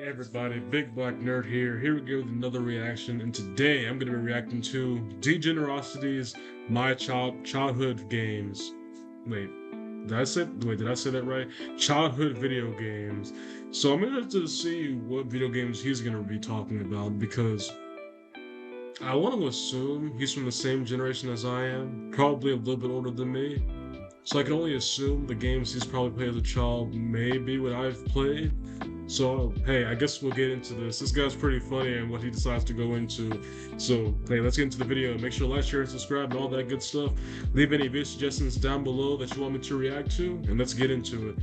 Hey everybody, Big Black Nerd here. Here we go with another reaction, and today I'm going to be reacting to Degenerosity's Childhood Games. Wait, did I say that right? Childhood video games. So I'm interested to see what video games he's going to be talking about because I want to assume he's from the same generation as I am, probably a little bit older than me. So I can only assume the games he's probably played as a child may be what I've played. So, hey, I guess we'll get into this. This guy's pretty funny and what he decides to go into. So, hey, let's get into the video. Make sure to like, share, and subscribe, and all that good stuff. Leave any video suggestions down below that you want me to react to, and let's get into it.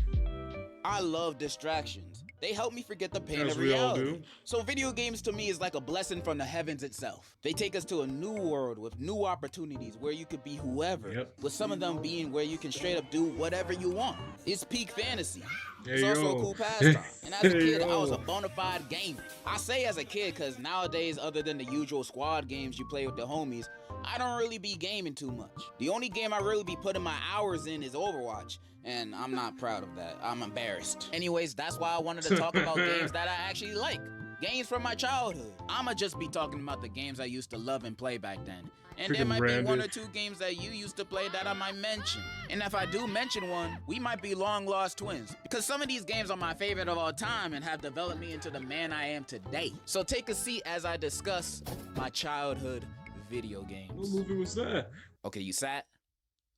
I love distractions. They help me forget the pain As of we all reality. do. So video games to me is like a blessing from the heavens itself. They take us to a new world with new opportunities where you could be whoever, with some of them being where you can straight up do whatever you want. It's peak fantasy. It's also a cool pastime. And as a kid, I was a bona fide gamer. I say as a kid because nowadays, other than the usual squad games you play with the homies, I don't really be gaming too much. The only game I really be putting my hours in is Overwatch, and I'm not proud of that. I'm embarrassed. Anyways, that's why I wanted to talk about games that I actually like. Games from my childhood. I'ma just be talking about the games I used to love and play back then. And there might be one or two games that you used to play that I might mention. And if I do mention one, we might be long lost twins. Because some of these games are my favorite of all time and have developed me into the man I am today. So take a seat as I discuss my childhood video games. What movie was that? Okay, you sat?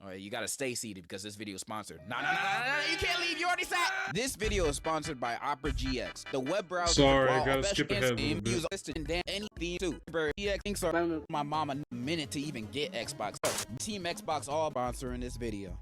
Alright, you gotta stay seated because this video is sponsored. No, you can't leave, you already sat! This video is sponsored by Opera GX, the web browser. Sorry, I gotta skip ahead a little bit. Anything too. GX thinks my mama a minute to even get Xbox. Team Xbox all sponsoring this video.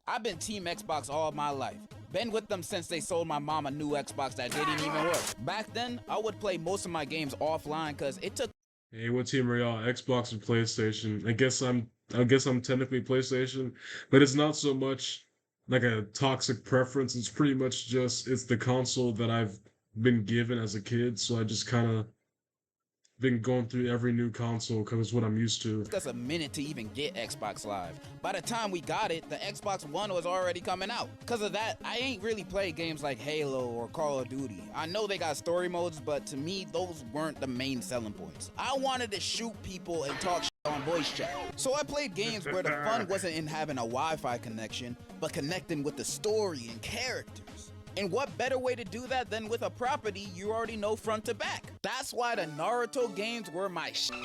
I've been Team Xbox all my life. Been with them since they sold my mom a new Xbox that didn't even work. Back then, I would play most of my games offline because it took. Hey, what team are y'all? Xbox or PlayStation? I guess I'm technically PlayStation, but it's not so much like a toxic preference. It's pretty much just it's the console that I've been given as a kid, so I just kind of been going through every new console because it's what I'm used to. Took us a minute to even get Xbox Live. By the time we got it, the Xbox One was already coming out. Because of that, I ain't really played games like Halo or Call of Duty. I know they got story modes, but to me, those weren't the main selling points. I wanted to shoot people and talk shit on voice chat. So I played games where the fun wasn't in having a Wi-Fi connection, but connecting with the story and characters. And what better way to do that than with a property you already know front to back? That's why the Naruto games were my shit.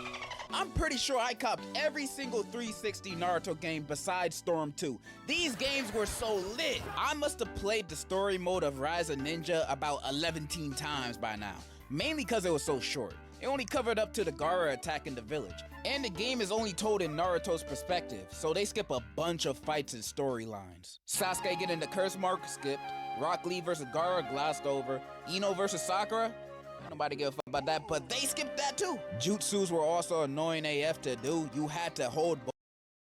I'm pretty sure I copped every single 360 Naruto game besides Storm 2. These games were so lit. I must have played the story mode of Rise of Ninja about 11 times by now. Mainly because it was so short. It only covered up to the Gaara attacking the village. And the game is only told in Naruto's perspective, so they skip a bunch of fights and storylines. Sasuke getting the curse mark skipped. Rock Lee versus Gaara glossed over. Ino versus Sakura, ain't nobody give a fuck about that, but they skipped that too. Jutsus were also annoying AF to do. You had to hold.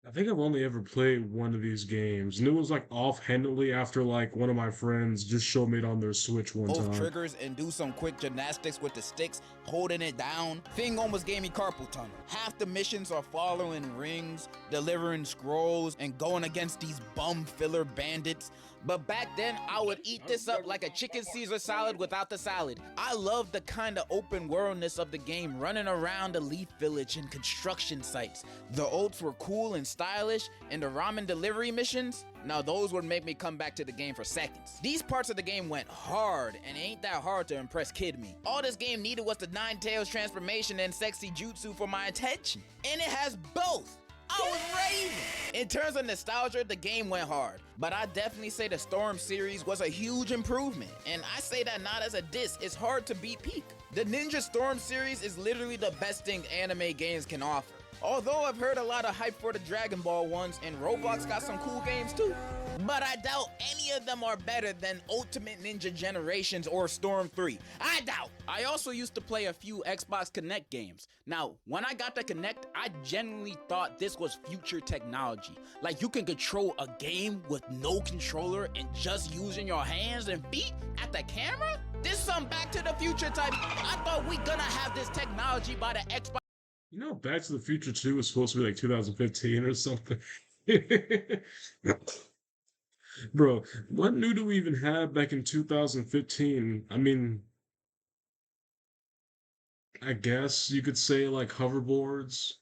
I think I've only ever played one of these games, and it was like offhandedly after like one of my friends just showed me it on their Switch one time. Both triggers and do some quick gymnastics with the sticks, holding it down. Thing almost gave me carpal tunnel. Half the missions are following rings, delivering scrolls, and going against these bum filler bandits. But back then, I would eat this up like a chicken Caesar salad without the salad. I love the kind of open worldness of the game, running around the Leaf Village and construction sites. The oats were cool and stylish, and the ramen delivery missions, now those would make me come back to the game for seconds. These parts of the game went hard, and it ain't that hard to impress kid me. All this game needed was the Nine Tails transformation and sexy jutsu for my attention. And it has both. I was raving. In terms of nostalgia, the game went hard, but I definitely say the Storm series was a huge improvement, and I say that not as a diss. It's hard to beat peak. The Ninja Storm series is literally the best thing anime games can offer. Although I've heard a lot of hype for the Dragon Ball ones, and Roblox got some cool games too. But I doubt any of them are better than Ultimate Ninja Generations or Storm 3. I doubt. I also used to play a few Xbox Connect games. Now, when I got the Connect, I genuinely thought this was future technology. Like you can control a game with no controller and just using your hands and feet at the camera? This some Back to the Future type. I thought we gonna have this technology by the Xbox. You know, Back to the Future 2 was supposed to be like 2015 or something. Bro, what new do we even have back in 2015? I mean, I guess you could say like hoverboards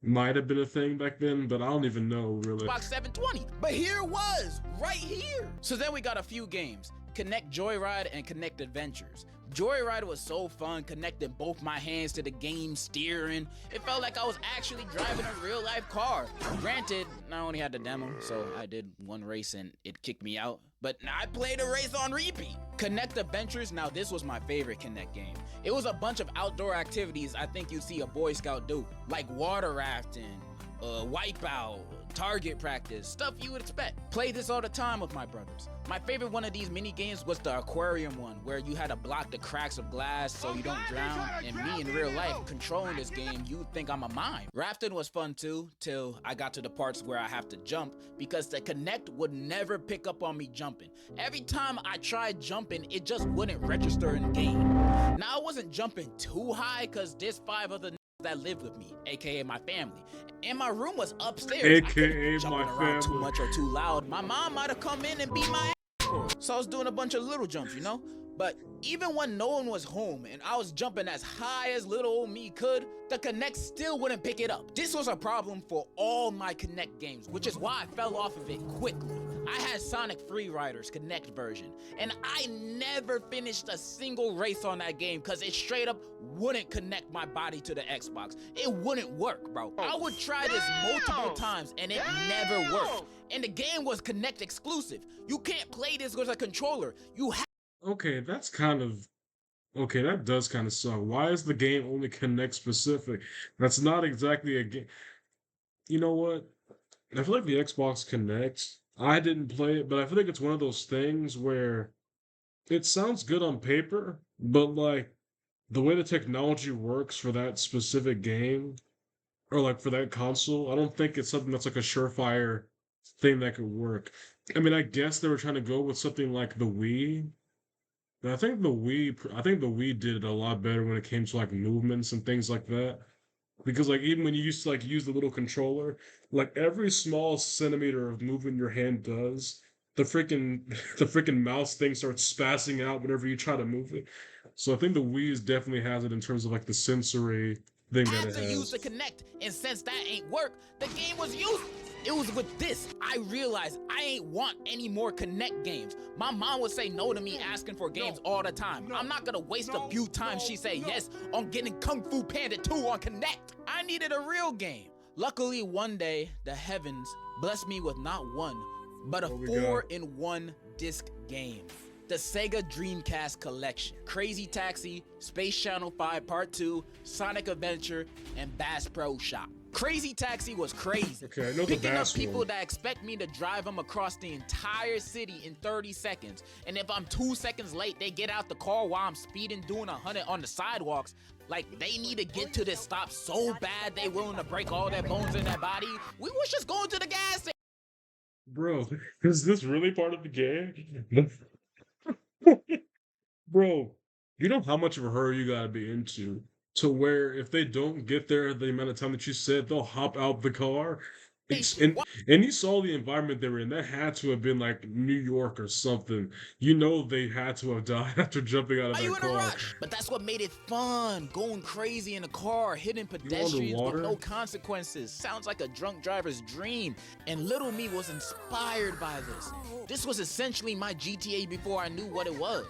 might have been a thing back then, but I don't even know really. Xbox 720. But here it was, right here. So then we got a few games. Connect Joyride and Connect Adventures. Joyride was so fun, connecting both my hands to the game steering. It felt like I was actually driving a real life car. Granted, I only had the demo, so I did one race and it kicked me out. But I played a race on repeat. Connect Adventures, now this was my favorite Connect game. It was a bunch of outdoor activities I think you'd see a Boy Scout do, like water rafting, wipeout, target practice, stuff you would expect. Played this all the time with my brothers. My favorite one of these mini games was the aquarium one, where you had to block the cracks of glass so you don't drown. And me in real life controlling this game, you'd think I'm a mime. Rafting was fun too, till I got to the parts where I have to jump, because the Connect would never pick up on me jumping. Every time I tried jumping, it just wouldn't register in game. Now I wasn't jumping too high, cause there's 5 other that lived with me, aka my family. And my room was upstairs. AKA Jumping my around too family. much or too loud. My mom might have come in and beat my ass for it. So I was doing a bunch of little jumps, you know? But even when no one was home and I was jumping as high as little old me could, the Connect still wouldn't pick it up. This was a problem for all my Connect games, which is why I fell off of it quickly. I had Sonic Free Riders Connect version, and I never finished a single race on that game because it straight up wouldn't connect my body to the Xbox. It wouldn't work, bro. I would try this multiple times and it never worked. And the game was Connect exclusive. You can't play this with a controller. You have Okay, that's kind of okay, that does kind of suck. Why is the game only Connect specific? That's not exactly a game. You know what? I feel like the Xbox Connect, I didn't play it, but I feel like it's one of those things where it sounds good on paper, but like the way the technology works for that specific game or like for that console, I don't think it's something that's like a surefire thing that could work. I mean, I guess they were trying to go with something like the Wii. But I think the Wii did it a lot better when it came to like movements and things like that. Because like even when you used to like use the little controller, like every small centimeter of movement your hand does, the freaking the freaking mouse thing starts spazzing out whenever you try to move it. So I think the Wii is definitely has it in terms of like the sensory thing that had it to use has. the Connect, and since that ain't work, the game was useless. It was with this, I realized I ain't want any more Connect games. My mom would say no to me asking for games all the time. I'm not gonna waste a few times she say yes on getting Kung Fu Panda 2 on Connect. I needed a real game. Luckily, one day, the heavens blessed me with not one, but a What we got? 4-in-1 disc game. The Sega Dreamcast Collection, Crazy Taxi, Space Channel 5 Part 2, Sonic Adventure, and Bass Pro Shop. Crazy Taxi was crazy. Okay, I know the Picking up Bass people one. that expect me to drive them across the entire city in 30 seconds. And if I'm 2 seconds late, they get out the car while I'm speeding doing 100 on the sidewalks. Like they need to get to this stop so bad they willing to break all their bones in their body. We was just going to the gas station. Bro, is this really part of the game? Bro, you know how much of a hurry you gotta be into to where if they don't get there the amount of time that you said, they'll hop out the car. And you saw the environment they were in. That had to have been like New York or something. You know they had to have died after jumping out of Are you that in a car. rush? But that's what made it fun. Going crazy in a car, hitting pedestrians with underwater? no consequences. Sounds like a drunk driver's dream. And little me was inspired by this. This was essentially my GTA before I knew what it was.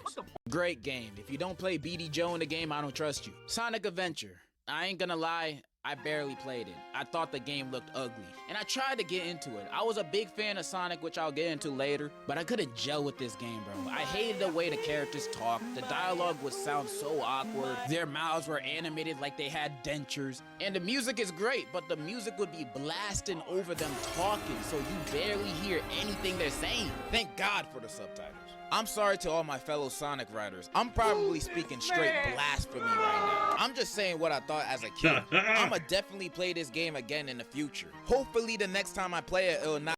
Great game. If you don't play BD Joe in the game, I don't trust you. Sonic Adventure. I ain't gonna lie, I barely played it. I thought the game looked ugly, and I tried to get into it. I was a big fan of Sonic, which I'll get into later, but I couldn't gel with this game, bro. I hated the way the characters talked. The dialogue would sound so awkward. Their mouths were animated like they had dentures. And the music is great, but the music would be blasting over them talking, so you barely hear anything they're saying. Thank God for the subtitles. I'm sorry to all my fellow Sonic riders. I'm probably speaking straight blasphemy right now. I'm just saying what I thought as a kid. I'ma definitely play this game again in the future. Hopefully the next time I play it, it'll not.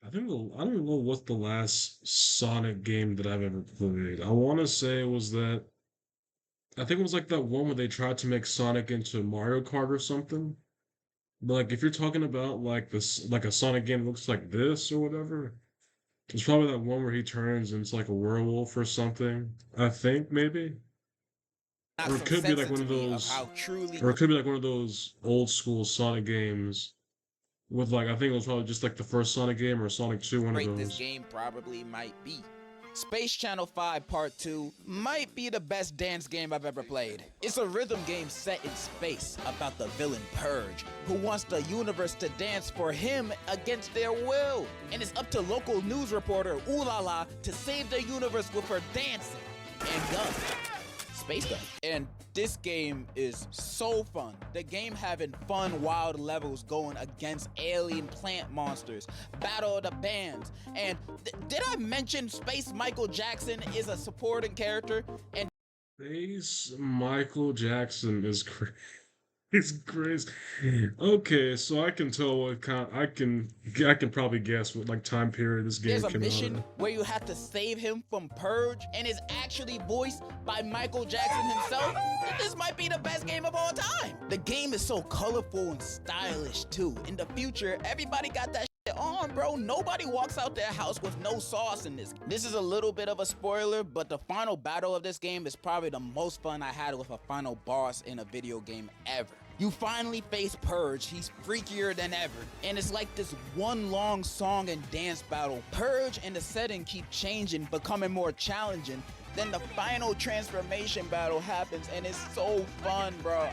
I don't know what's the last Sonic game that I've ever played. I want to say it was that. I think it was like that one where they tried to make Sonic into Mario Kart or something. But like if you're talking about like this, like a Sonic game that looks like this or whatever, It's probably that one where he turns into like a werewolf or something. I think maybe. Not Or it some could be sense like one into of me of those how truly or it could be like one of those old school Sonic games with like I think it was probably just like the first Sonic game or Sonic 2, one of great this those. game probably might be. Space Channel 5 Part 2 might be the best dance game I've ever played. It's a rhythm game set in space about the villain Purge, who wants the universe to dance for him against their will. And it's up to local news reporter Ooh La La to save the universe with her dancing and guns. Space gun. And this game is so fun. The game having fun, wild levels going against alien plant monsters, battle of the bands, and did I mention Space Michael Jackson is a supporting character? And Space Michael Jackson is crazy. It's crazy. Okay, so I can tell what kind. I can probably guess what like time period this game there's a came out mission in. where you have to save him from Purge, and is actually voiced by Michael Jackson himself. This might be the best game of all time. The game is so colorful and stylish too. In the future, everybody got that shit on, bro. Nobody walks out their house with no sauce in this. This is a little bit of a spoiler, but the final battle of this game is probably the most fun I had with a final boss in a video game ever. You finally face Purge, he's freakier than ever, and it's like this one long song and dance battle. Purge and the setting keep changing, becoming more challenging. Then the final transformation battle happens, and it's so fun, bro.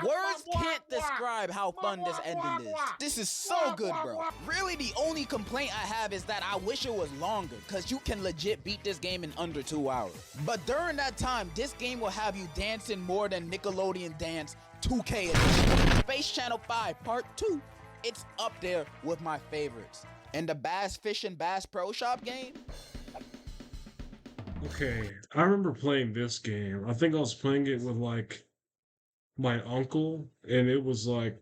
Words can't describe how fun this ending is. This is so good, bro. Really, the only complaint I have is that I wish it was longer, because you can legit beat this game in under 2 hours. But during that time, this game will have you dancing more than Nickelodeon Dance 2K edition. Space Channel 5 Part 2. It's up there with my favorites. And the Bass Fishing Bass Pro Shop game? Okay, I remember playing this game. I think I was playing it with like my uncle, and it was like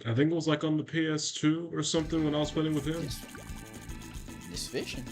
I think it was like on the PS2 or something when I was playing with him. It's fishing.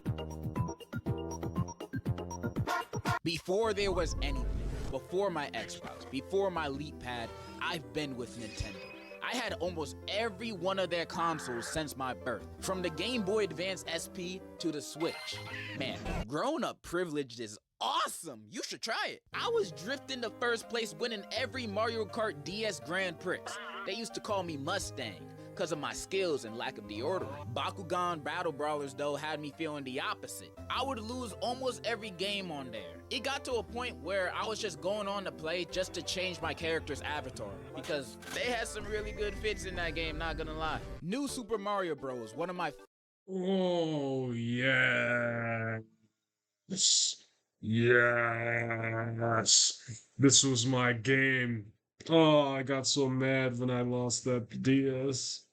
Before there was anything, before my Xbox, before my Leap Pad, I've been with Nintendo. I had almost every one of their consoles since my birth, from the Game Boy Advance SP to the Switch. Man, grown-up privilege is awesome. You should try it. I was drifting to first place, winning every Mario Kart DS Grand Prix. They used to call me Mustang because of my skills and lack of deodorant. Bakugan Battle Brawlers, though, had me feeling the opposite. I would lose almost every game on there. It got to a point where I was just going on to play just to change my character's avatar, because they had some really good fits in that game, not gonna lie. New Super Mario Bros., one of my Oh yeah. Yes. This was my game. Oh, I got so mad when I lost that DS.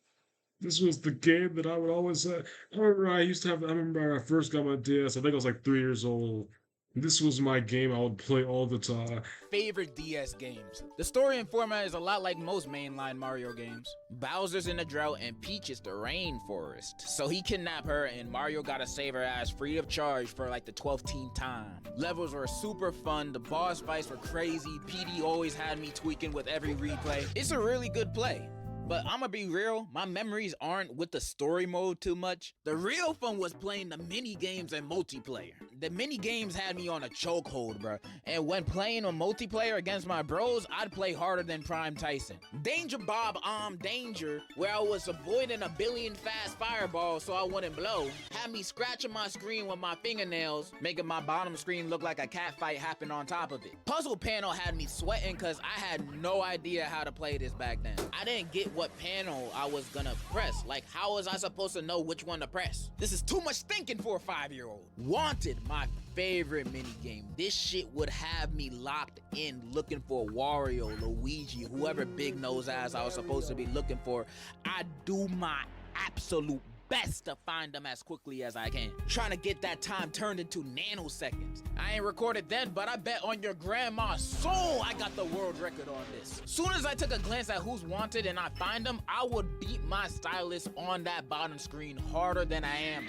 This was the game that I would always have. I remember I used to have. I remember when I first got my DS. I think I was like 3 years old. This was my game I would play all the time. favorite DS games. The story and format is a lot like most mainline Mario games. Bowser's in the drought and Peach is the rainforest. So he kidnapped her and Mario gotta save her ass free of charge for like the 12th time. Levels were super fun, the boss fights were crazy, PD always had me tweaking with every replay. It's a really good play. But I'ma be real, my memories aren't with the story mode too much. The real fun was playing the mini games and multiplayer. The mini games had me on a chokehold, bro. And when playing a multiplayer against my bros, I'd play harder than Prime Tyson. Danger Bob Danger, where I was avoiding a billion fast fireballs so I wouldn't blow, had me scratching my screen with my fingernails, making my bottom screen look like a cat fight happened on top of it. Puzzle Panel had me sweating cause I had no idea how to play this back then. I didn't get what panel I was gonna press. Like, how was I supposed to know which one to press? This is too much thinking for a 5-year-old. Wanted, my favorite mini game. This shit would have me locked in looking for Wario, Luigi, whoever big nose ass I was supposed to be looking for. I do my absolute best to find them as quickly as I can. Trying to get that time turned into nanoseconds. I ain't recorded then, but I bet on your grandma's soul I got the world record on this. Soon as I took a glance at who's wanted and I find them, I would beat my stylist on that bottom screen harder than I am.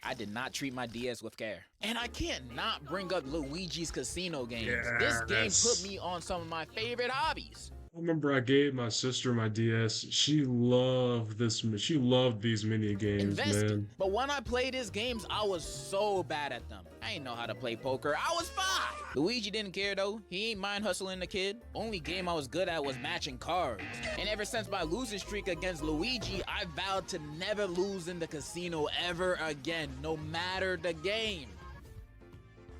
I did not treat my DS with care. And I can't not bring up Luigi's Casino games. This game put me on some of my favorite hobbies. I remember I gave my sister my DS. She loved this. She loved these mini games, Invested. man. But when I played his games, I was so bad at them. I ain't know how to play poker. I was 5. Luigi didn't care though. He ain't mind hustling the kid. Only game I was good at was matching cards. And ever since my losing streak against Luigi, I vowed to never lose in the casino ever again, no matter the game.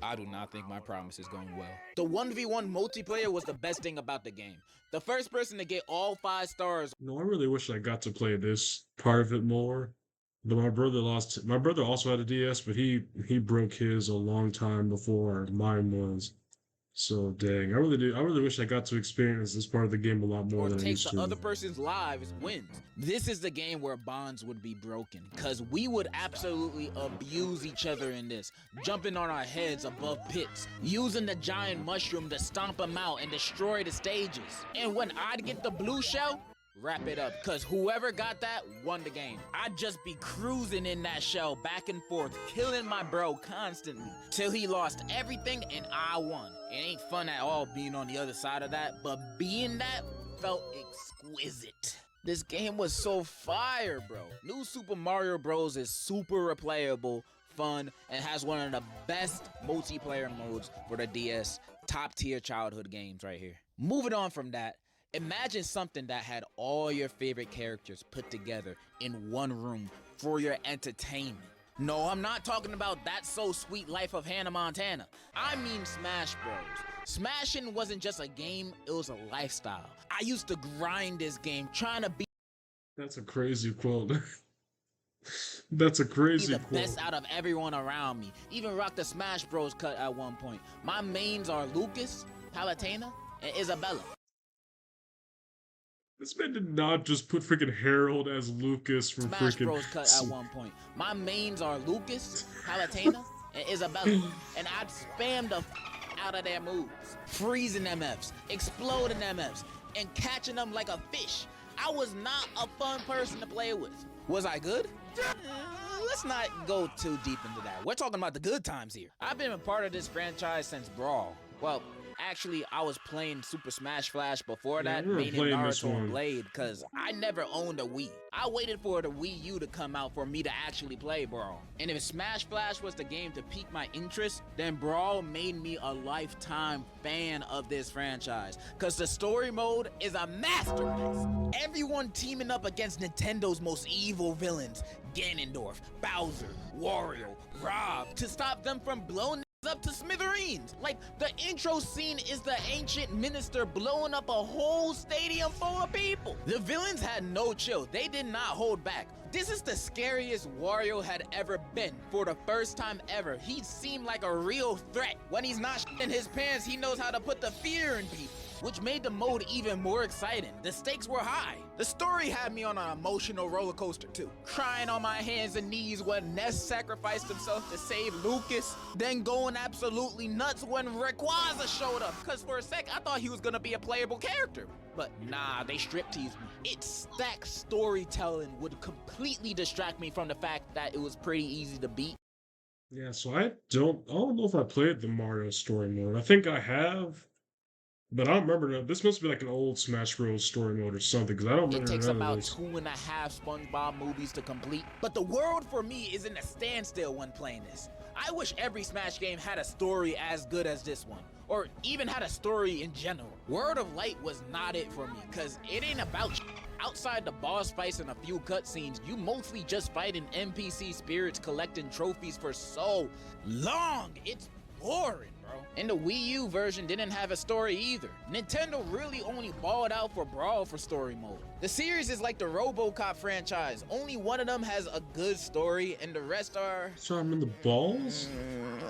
I do not think my promise is going well. The 1v1 multiplayer was the best thing about the game. The first person to get all 5 stars. No, I really wish I got to play this part of it more. But my brother lost. My brother also had a DS, but he broke his a long time before mine was. So dang, I really do. I really wish I got to experience this part of the game a lot more Or than I take used the to. other person's lives wins. This is the game where bonds would be broken, cause we would absolutely abuse each other in this, jumping on our heads above pits, using the giant mushroom to stomp them out and destroy the stages. And when I'd get the blue shell, wrap it up, cause whoever got that won the game. I'd just be cruising in that shell back and forth, killing my bro constantly, till he lost everything and I won. It ain't fun at all being on the other side of that, but being that felt exquisite. This game was so fire, bro. New Super Mario Bros. Is super replayable, fun, and has one of the best multiplayer modes for the DS. Top tier childhood games right here. Moving on from that, imagine something that had all your favorite characters put together in one room for your entertainment. No, I'm not talking about That's So Sweet Life of Hannah Montana. I mean Smash Bros. Smashing wasn't just a game, it was a lifestyle. I used to grind this game trying to be That's a crazy quote. That's a crazy the quote. best out of everyone around me. Even rock the Smash Bros cut at one point. My mains are Lucas, Palutena, and Isabella. This man did not just put freaking Harold as Lucas from Smash freaking. Bros cut at one point. My mains are Lucas, Palutena, and Isabella. And I'd spam the out of their moves. Freezing MFs, exploding MFs, and catching them like a fish. I was not a fun person to play with. Was I good? Let's not go too deep into that. We're talking about the good times here. I've been a part of this franchise since Brawl. Well, actually, I was playing Super Smash Flash before Yeah, that, we were meaning playing this Naruto and one. Blade, because I never owned a Wii. I waited for the Wii U to come out for me to actually play Brawl. And if Smash Flash was the game to pique my interest, then Brawl made me a lifetime fan of this franchise, because the story mode is a masterpiece. Everyone teaming up against Nintendo's most evil villains, Ganondorf, Bowser, Wario, Rob, to stop them from blowing up to smithereens. Like, the intro scene is the ancient minister blowing up a whole stadium full of people. The villains had no chill. They did not hold back. This is the scariest Wario had ever been. For the first time ever, he seemed like a real threat. When he's not in his pants, he knows how to put the fear in people, which made the mode even more exciting. The stakes were high. The story had me on an emotional roller coaster too. Crying on my hands and knees when Ness sacrificed himself to save Lucas, then going absolutely nuts when Rayquaza showed up, cause for a sec I thought he was gonna be a playable character. But nah, they strip teased me. Its stacked storytelling would completely distract me from the fact that it was pretty easy to beat. Yeah, so I don't know if I played the Mario story mode. I think I have, but I don't remember. This must be like an old Smash Bros. Story mode or something, because I don't It remember takes none of about this. 2.5 SpongeBob movies to complete, but the world for me is in a standstill when playing this. I wish every Smash game had a story as good as this one, or even had a story in general. World of Light was not it for me, cause it ain't about shit. Outside the boss fights and a few cutscenes, you mostly just fighting NPC spirits collecting trophies for so long. It's boring, bro. And the Wii U version didn't have a story either. Nintendo really only balled out for Brawl for story mode. The series is like the RoboCop franchise. Only one of them has a good story and the rest are... So I'm in the balls?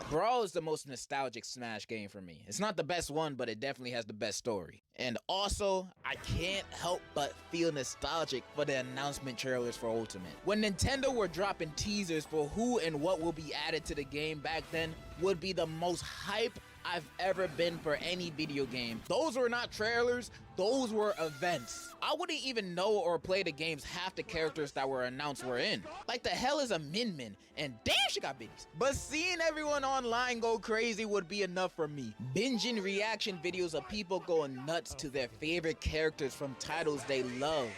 Brawl is the most nostalgic Smash game for me. It's not the best one, but it definitely has the best story. And also, I can't help but feel nostalgic for the announcement trailers for Ultimate. When Nintendo were dropping teasers for who and what will be added to the game back then, would be the most hype I've ever been for any video game. Those were not trailers, those were events. I wouldn't even know or play the games half the characters that were announced were in. Like, the hell is a Min Min? And damn, she got bitties. But seeing everyone online go crazy would be enough for me. Binging reaction videos of people going nuts to their favorite characters from titles they love.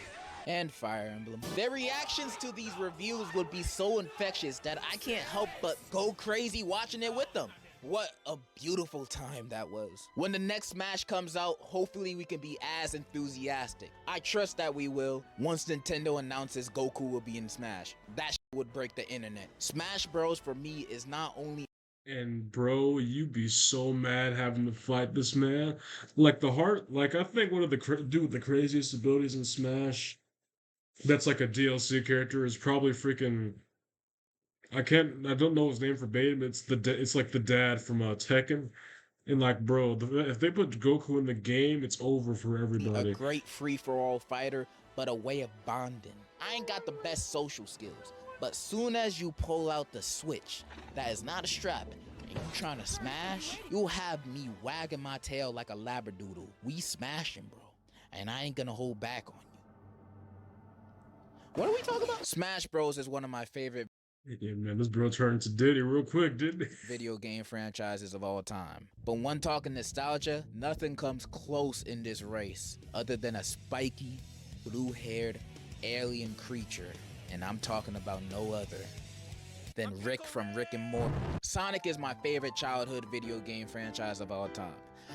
And Fire Emblem. Their reactions to these reviews would be so infectious that I can't help but go crazy watching it with them. What a beautiful time that was. When the next Smash comes out, hopefully we can be as enthusiastic. I trust that we will. Once Nintendo announces Goku will be in Smash, that shit would break the internet. Smash Bros for me is not only. And bro, you be so mad having to fight this man. Like the heart, like I think one of the dude with the craziest abilities in Smash, that's like a DLC character, is probably freaking. I don't know his name verbatim. It's like the dad from Tekken. And like, bro, if they put Goku in the game, it's over for everybody. A great free-for-all fighter, but a way of bonding. I ain't got the best social skills, but soon as you pull out the switch, that is not a strap, and you're trying to smash, you'll have me wagging my tail like a labradoodle. We smashing, bro, and I ain't gonna hold back on you. What are we talking about? Smash Bros is one of my favorite Yeah, man, this bro turned to Diddy real quick, didn't he? video game franchises of all time. But when talking nostalgia, nothing comes close in this race other than a spiky, blue-haired alien creature, and I'm talking about no other than Rick from Rick and Morty. Sonic is my favorite childhood video game franchise of all time.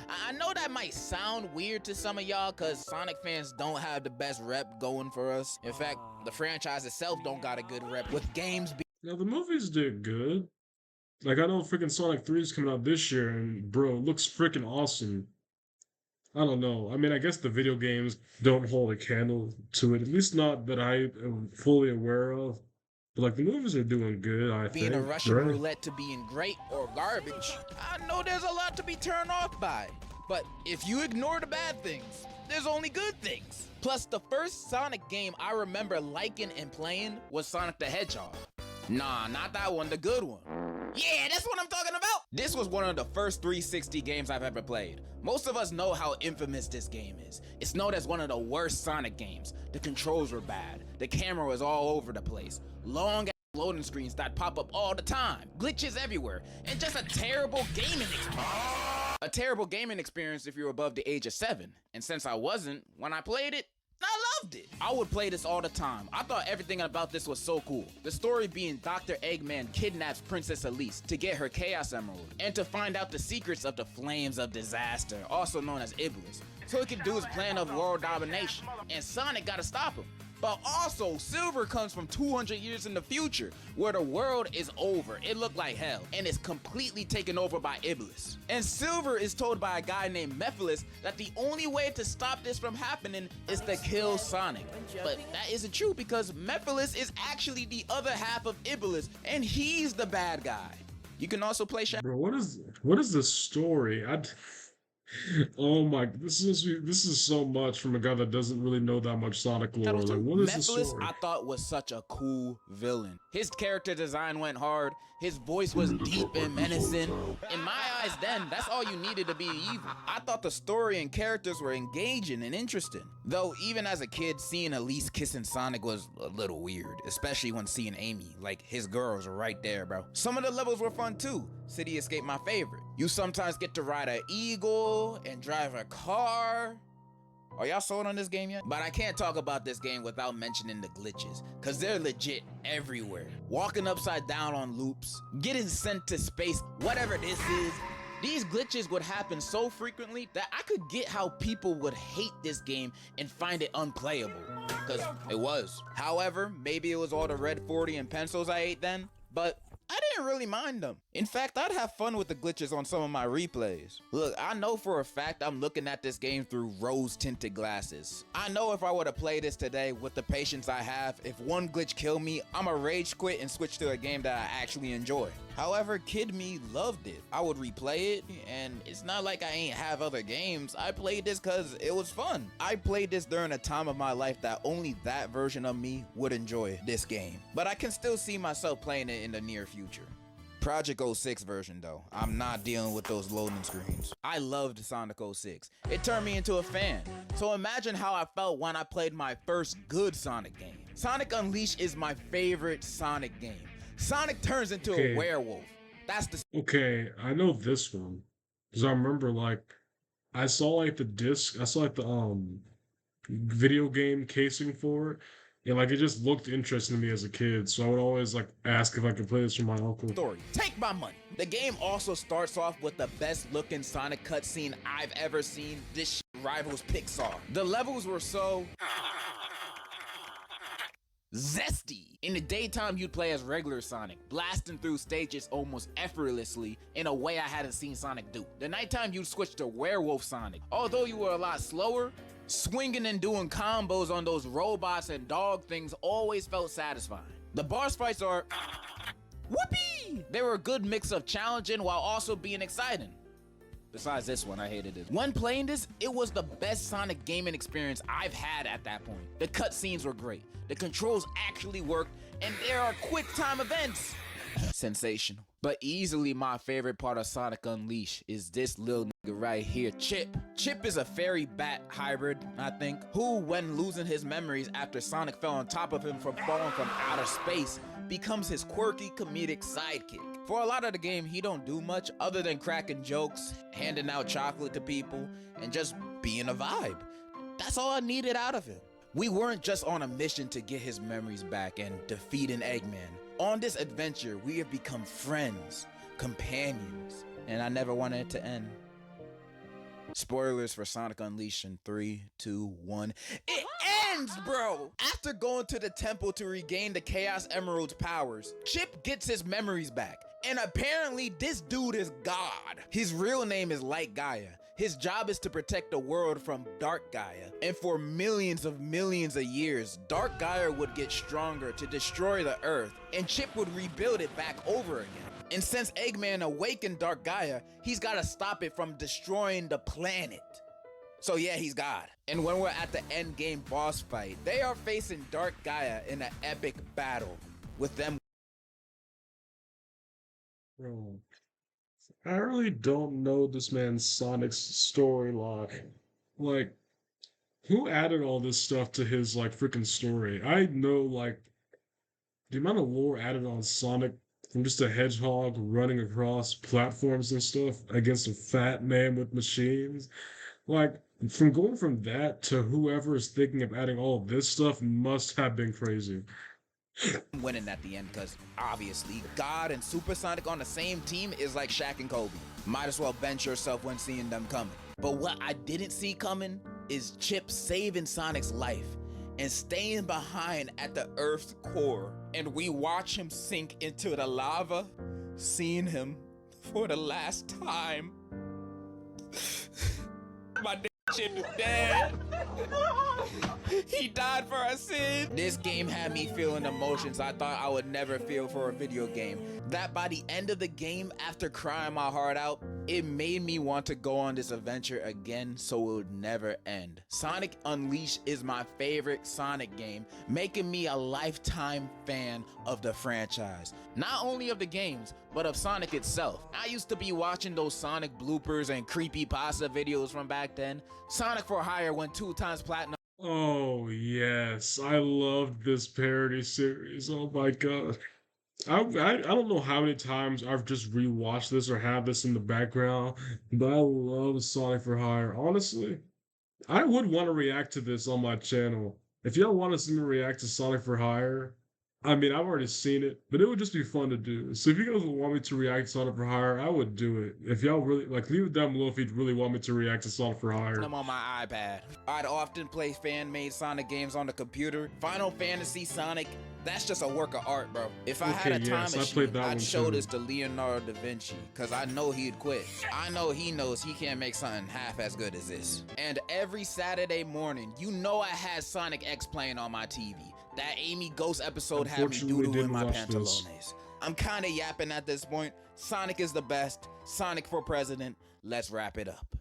I know that might sound weird to some of y'all because Sonic fans don't have the best rep going for us. In fact, the franchise itself don't got a good rep, with games Now the movies did good. Like I know freaking Sonic 3 is coming out this year, and bro, it looks freaking awesome. I don't know. I mean, I guess the video games don't hold a candle to it, at least not that I am fully aware of. But like the movies are doing good, I being think. a Russian right? roulette to being great or garbage. I know there's a lot to be turned off by, but if you ignore the bad things, there's only good things. Plus, the first Sonic game I remember liking and playing was Sonic the Hedgehog. Nah, not that one, the good one. Yeah, that's what I'm talking about. This was one of the first 360 games I've ever played. Most of us know how infamous this game is. It's known as one of the worst Sonic games. The controls were bad. The camera was all over the place. Long loading screens that pop up all the time. Glitches everywhere. And just a terrible gaming experience. A terrible gaming experience if you're above the age of 7. And since I wasn't, when I played it, I loved it. I would play this all the time. I thought everything about this was so cool. The story being Dr. Eggman kidnaps Princess Elise to get her Chaos Emerald and to find out the secrets of the Flames of Disaster, also known as Iblis, so he can do his plan of world domination. And Sonic gotta stop him. But also, Silver comes from 200 years in the future, where the world is over. It looked like hell, and is completely taken over by Iblis. And Silver is told by a guy named Mephiles that the only way to stop this from happening is to kill Sonic. But that isn't true, because Mephiles is actually the other half of Iblis, and he's the bad guy. You can also play Bro, what is the story? Oh my! This is so much from a guy that doesn't really know that much Sonic lore. Like, what is the Mephiles, story? I thought, was such a cool villain. His character design went hard. His voice was deep and menacing. In my eyes then, that's all you needed to be evil. I thought the story and characters were engaging and interesting. Though even as a kid, seeing Elise kissing Sonic was a little weird, especially when seeing Amy. Like, his girls were right there, bro. Some of the levels were fun too. City Escape, my favorite. You sometimes get to ride an eagle and drive a car. Are y'all sold on this game yet? But I can't talk about this game without mentioning the glitches, cause they're legit everywhere. Walking upside down on loops, getting sent to space, whatever this is. These glitches would happen so frequently that I could get how people would hate this game and find it unplayable, cause it was. However, maybe it was all the red 40 and pencils I ate then, but I didn't really mind them. In fact, I'd have fun with the glitches on some of my replays. Look, I know for a fact I'm looking at this game through rose-tinted glasses. I know if I were to play this today with the patience I have, if one glitch killed me, I'ma rage quit and switch to a game that I actually enjoy. However, kid me loved it. I would replay it, and it's not like I ain't have other games. I played this cause it was fun. I played this during a time of my life that only that version of me would enjoy this game. But I can still see myself playing it in the near future. Project 06 version though. I'm not dealing with those loading screens. I loved Sonic 06. It turned me into a fan. So imagine how I felt when I played my first good Sonic game. Sonic Unleashed is my favorite Sonic game. Sonic turns into a werewolf. That's the Okay, I know this one. Because I remember like I saw like the disc, I saw like the video game casing for it. And like it just looked interesting to me as a kid. So I would always like ask if I could play this for my uncle. story. Take my money. The game also starts off with the best looking Sonic cutscene I've ever seen. This shit rivals Pixar. The levels were so zesty. In the daytime, you'd play as regular Sonic, blasting through stages almost effortlessly in a way I hadn't seen Sonic do. The nighttime, you'd switch to Werewolf Sonic. Although you were a lot slower, swinging and doing combos on those robots and dog things always felt satisfying. The boss fights are whoopee! They were a good mix of challenging while also being exciting. Besides this one, I hated it. When playing this, it was the best Sonic gaming experience I've had at that point. The cutscenes were great, the controls actually worked, and there are quick time events. Sensational. But easily my favorite part of Sonic Unleashed is this little nigga right here, Chip. Chip is a fairy bat hybrid, I think, who, when losing his memories after Sonic fell on top of him from falling from outer space, becomes his quirky comedic sidekick. For a lot of the game, he don't do much other than cracking jokes, handing out chocolate to people, and just being a vibe. That's all I needed out of him. We weren't just on a mission to get his memories back and defeat an Eggman. On this adventure, we have become friends, companions, and I never wanted it to end. Spoilers for Sonic Unleashed in 3, 2, 1. It ends, bro! After going to the temple to regain the Chaos Emerald's powers, Chip gets his memories back. And apparently, this dude is God. His real name is Light Gaia. His job is to protect the world from Dark Gaia. And for millions of years, Dark Gaia would get stronger to destroy the Earth, and Chip would rebuild it back over again. And since Eggman awakened Dark Gaia, he's gotta stop it from destroying the planet. So yeah, he's God. And when we're at the end game boss fight, they are facing Dark Gaia in an epic battle, with them. Bro, I really don't know this man's Sonic's storyline. Like, who added all this stuff to his like freaking story? I know like the amount of lore added on Sonic from just a hedgehog running across platforms and stuff against a fat man with machines. Like, from going from that to whoever is thinking of adding all of this stuff must have been crazy. Winning at the end, because obviously God and Super Sonic on the same team is like Shaq and Kobe. Might as well bench yourself when seeing them coming. But what I didn't see coming is Chip saving Sonic's life and staying behind at the Earth's core, and we watch him sink into the lava, seeing him for the last time. My Chip is dead. He died for our sins. This game had me feeling emotions I thought I would never feel for a video game. That by the end of the game, after crying my heart out, it made me want to go on this adventure again so it would never end. Sonic Unleashed is my favorite Sonic game, making me a lifetime fan of the franchise. Not only of the games, but of Sonic itself. I used to be watching those Sonic bloopers and creepypasta videos from back then. Sonic for Hire went 2 times platinum. Oh yes, I loved this parody series. Oh my god. I don't know how many times I've just rewatched this or have this in the background, but I love Sonic for Hire. Honestly, I would want to react to this on my channel. If y'all want to see me react to Sonic for Hire, I mean, I've already seen it, but it would just be fun to do. So if you guys want me to react to Sonic for Hire, I would do it. If y'all really, like, leave it down below if you'd really want me to react to Sonic for Hire. I'm on my iPad. I'd often play fan-made Sonic games on the computer. Final Fantasy Sonic, that's just a work of art, bro. If I had a time machine, I'd show this to Leonardo da Vinci, because I know he'd quit. I know he knows he can't make something half as good as this. And every Saturday morning, you know I had Sonic X playing on my TV. That Amy Ghost episode had me doodle in my pantalones. I'm kind of yapping at this point. Sonic is the best. Sonic for president. Let's wrap it up.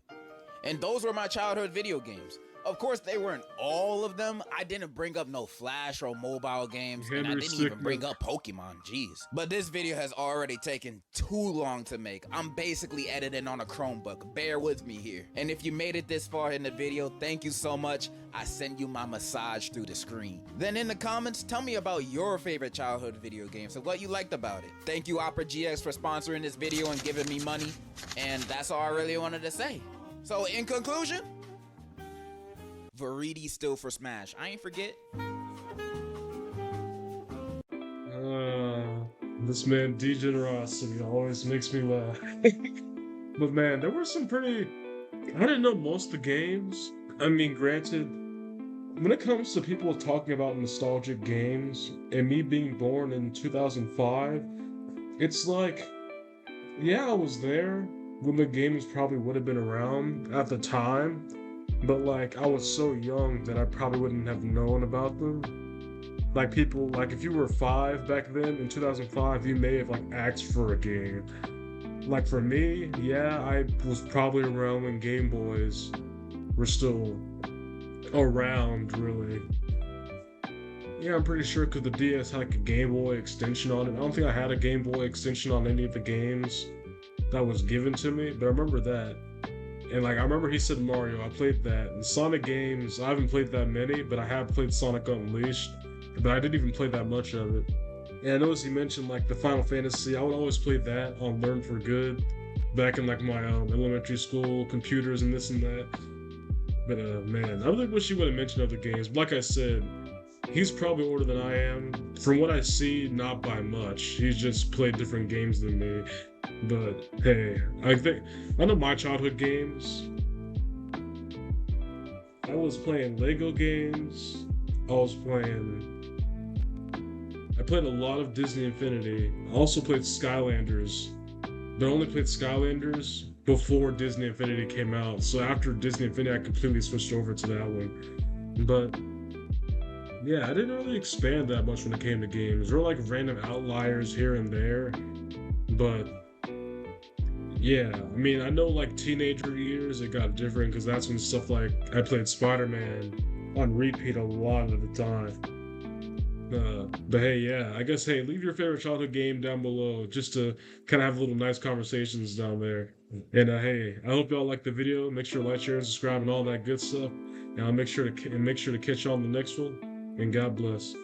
And those were my childhood video games. Of course, they weren't all of them. I didn't bring up no Flash or mobile games, and I Henry didn't even bring Stickmin. up Pokemon, jeez. But this video has already taken too long to make. I'm basically editing on a Chromebook. Bear with me here. And if you made it this far in the video, thank you so much. I send you my massage through the screen. Then in the comments, tell me about your favorite childhood video games and what you liked about it. Thank you Opera GX for sponsoring this video and giving me money. And that's all I really wanted to say. So in conclusion, Varidi still for Smash. I ain't forget. This man Degenerosity always makes me laugh. But man, there were some pretty... I didn't know most of the games. I mean, granted, when it comes to people talking about nostalgic games, and me being born in 2005, it's like, yeah, I was there when the games probably would have been around at the time, but like, I was so young that I probably wouldn't have known about them. Like people, like if you were 5 back then in 2005, you may have like asked for a game. Like for me, yeah, I was probably around when Game Boys were still around, really. Yeah, I'm pretty sure because the DS had like a Game Boy extension on it. I don't think I had a Game Boy extension on any of the games that was given to me, but I remember that. And like I remember he said Mario, I played that. And Sonic games, I haven't played that many, but I have played Sonic Unleashed, but I didn't even play that much of it. And I noticed he mentioned like the Final Fantasy. I would always play that on Learn for Good back in like my elementary school computers and this and that. But man, I really wish he would have mentioned other games. But like I said, he's probably older than I am. From what I see, not by much. He's just played different games than me. But hey, I know my childhood games. I was playing Lego games. I played a lot of Disney Infinity. I also played Skylanders, but I only played Skylanders before Disney Infinity came out. So after Disney Infinity, I completely switched over to that one. But yeah, I didn't really expand that much when it came to games. There were like random outliers here and there, but yeah, I mean, I know like teenager years it got different because that's when stuff like I played Spider-Man on repeat a lot of the time. But hey, yeah, I guess, hey, leave your favorite childhood game down below just to kind of have little nice conversations down there. And hey, I hope y'all like the video. Make sure to like, share, and subscribe, and all that good stuff. And I'll make sure to catch you on the next one. And God bless.